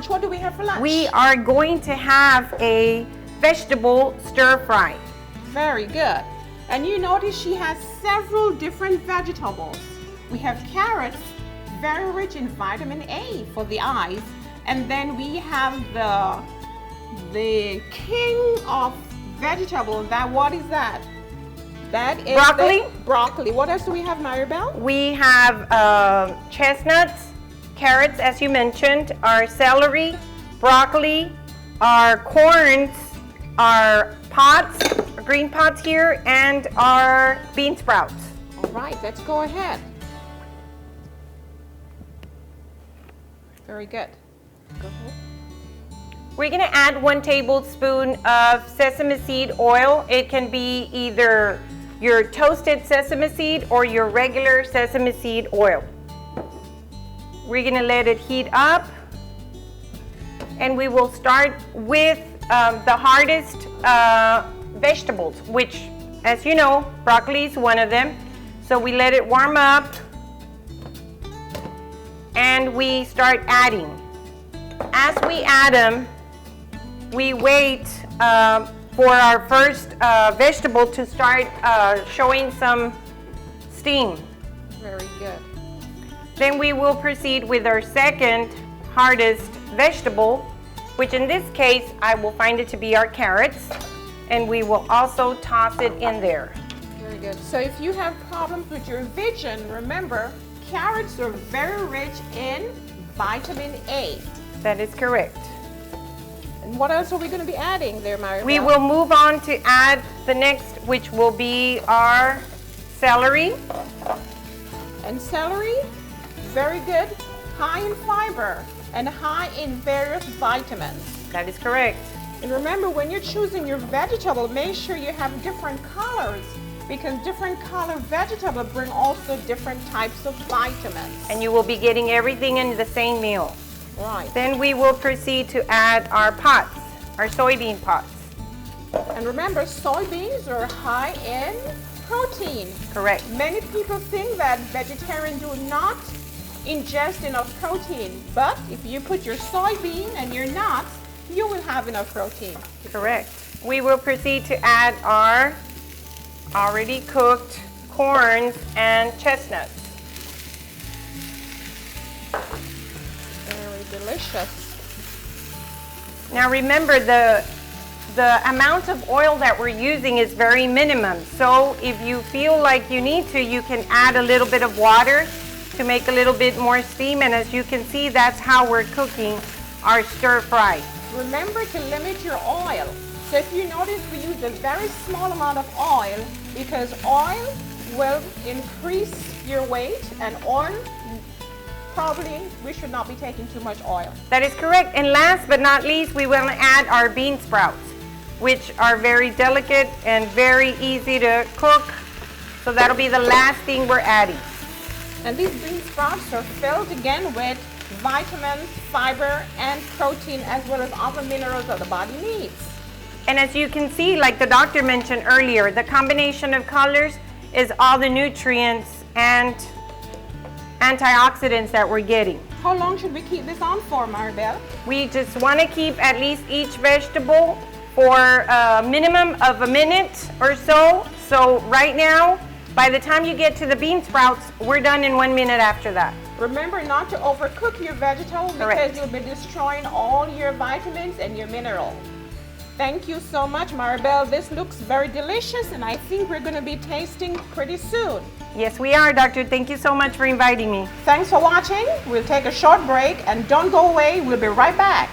lunch? What do we have for lunch? We are going to have a vegetable stir fry. Very good. And you notice she has several different vegetables. We have carrots, very rich in vitamin A for the eyes. And then we have the king of vegetables. What is that? That is broccoli. Broccoli. What else do we have, Maribel? We have chestnuts, carrots, as you mentioned, our celery, broccoli, our corns, our pots, green pots here, and our bean sprouts. All right, let's go ahead. Very good. Go ahead. We're going to add 1 tablespoon of sesame seed oil. It can be either your toasted sesame seed or your regular sesame seed oil. We're going to let it heat up, and we will start with the hardest vegetables, which, as you know, broccoli is one of them. So we let it warm up and we start adding. As we add them, we wait for our first vegetable to start showing some steam. Very good. Then we will proceed with our second hardest vegetable, which in this case, I will find it to be our carrots, and we will also toss it in there. Very good. So if you have problems with your vision, remember, carrots are very rich in vitamin A. That is correct. And what else are we going to be adding there, Maribel? We will move on to add the next, which will be our celery. And celery, very good, high in fiber and high in various vitamins. That is correct. And remember, when you're choosing your vegetable, make sure you have different colors, because different color vegetables bring also different types of vitamins. And you will be getting everything in the same meal. Right. Then we will proceed to add our pots, our soybean pots. And remember, soybeans are high in protein. Correct. Many people think that vegetarians do not ingest enough protein, but if you put your soybean and your nuts, you will have enough protein. Correct. We will proceed to add our already cooked corns and chestnuts. Very delicious. Now remember, the amount of oil that we're using is very minimum. So if you feel like you need to, you can add a little bit of water to make a little bit more steam. And as you can see, that's how we're cooking our stir fry. Remember to limit your oil. So if you notice, we use a very small amount of oil, because oil will increase your weight, and oil, probably we should not be taking too much oil. That is correct. And last but not least, we will add our bean sprouts, which are very delicate and very easy to cook. So that'll be the last thing we're adding. And these bean sprouts are filled again with vitamins, fiber, and protein, as well as other minerals that the body needs. And as you can see, like the doctor mentioned earlier, the combination of colors is all the nutrients and antioxidants that we're getting. How long should we keep this on for, Maribel? We just want to keep at least each vegetable for a minimum of a minute or so. So right now, by the time you get to the bean sprouts, we're done in 1 minute after that. Remember not to overcook your vegetable, because you'll be destroying all your vitamins and your minerals. Thank you so much, Maribel. This looks very delicious, and I think we're going to be tasting pretty soon. Yes, we are, Doctor. Thank you so much for inviting me. Thanks for watching. We'll take a short break, and don't go away. We'll be right back.